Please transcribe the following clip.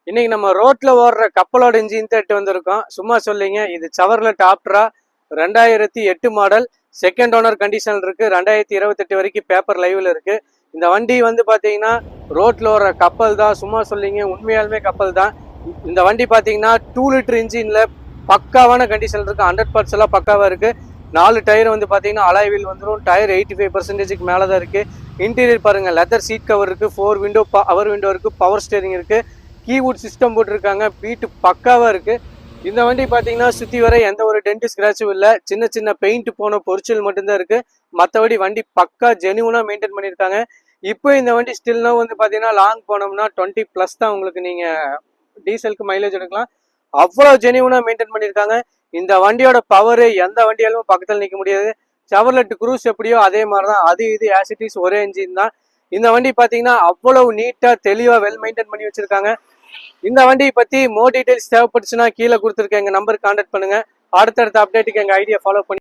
இன்னைக்கு நம்ம ரோட்ல ஓடுற கப்பலோட இன்ஜின் தான் வந்திருக்கோம். சும்மா சொல்லிங்க, இது Chevrolet Optra 2008 model, second owner condition இருக்கு. 2028 வரைக்கும் பேப்பர் லைவ்ல இருக்கு. இந்த வண்டி வந்து பாத்தீங்கன்னா ரோட்ல ஓடுற கப்பல் தான். சும்மா சொல்லிங்க, உண்மையாலுமே கப்பல் தான். இந்த வண்டி பாத்தீங்கன்னா 2 லிட்டர் இன்ஜின்ல பக்காவான கண்டிஷன் இருக்கு. 100 பார்ட்ஸ் எல்லாம் பக்காவா இருக்கு. 4 டயர் வந்து பாத்தீங்கன்னா அலாய் வீல் வந்துடும். டயர் 85% மேலதான் இருக்கு. இன்டீரியர் பாருங்க, லெதர் சீட் கவர் இருக்கு. 4 விண்டோ பவர் விண்டோ இருக்கு. பவர் ஸ்டேரிங் இருக்கு. கீவுட் சிஸ்டம் போட்டிருக்காங்க. பீட்டு பக்காவா இருக்கு. இந்த வண்டி பாத்தீங்கன்னா சுத்தி வர எந்த ஒரு டென்ட் ஸ்கிராச்சும் இல்ல. சின்ன சின்ன பெயிண்ட் போன பொரிச்சல் மட்டும்தான் இருக்கு. மற்றபடி வண்டி பக்கா ஜெனுவனா மெயின்டைன் பண்ணியிருக்காங்க. இப்போ இந்த வண்டி ஸ்டில்னா வந்து பாத்தீங்கன்னா லாங் போனோம்னா 20+ தான் உங்களுக்கு நீங்க டீசலுக்கு மைலேஜ் எடுக்கலாம். அவ்வளவு ஜெனுவனா மெயின்டைன் பண்ணியிருக்காங்க. இந்த வண்டியோட பவர் எந்த வண்டியாலும் பக்கத்தில் நிற்க முடியாது. செவர்லெட் குரூஸ் எப்படியோ அதே மாதிரிதான், அது இது ஆசிட்டிஸ் ஒரே இன்ஜின் தான். இந்த வண்டி பாத்தீங்கன்னா அவ்வளவு நீட்டா தெளிவா வெல் மெயின்டைன் பண்ணி வச்சிருக்காங்க. இந்த வண்டியை பத்தி மோர் டீடைல்ஸ் தேவைப்பட்டுச்சுன்னா கீழே கொடுத்துருக்க எங்க நம்பருக்கு கான்டாக்ட் பண்ணுங்க. அடுத்தடுத்த அப்டேட்டுக்கு எங்க ஐடியா ஃபாலோ பண்ணி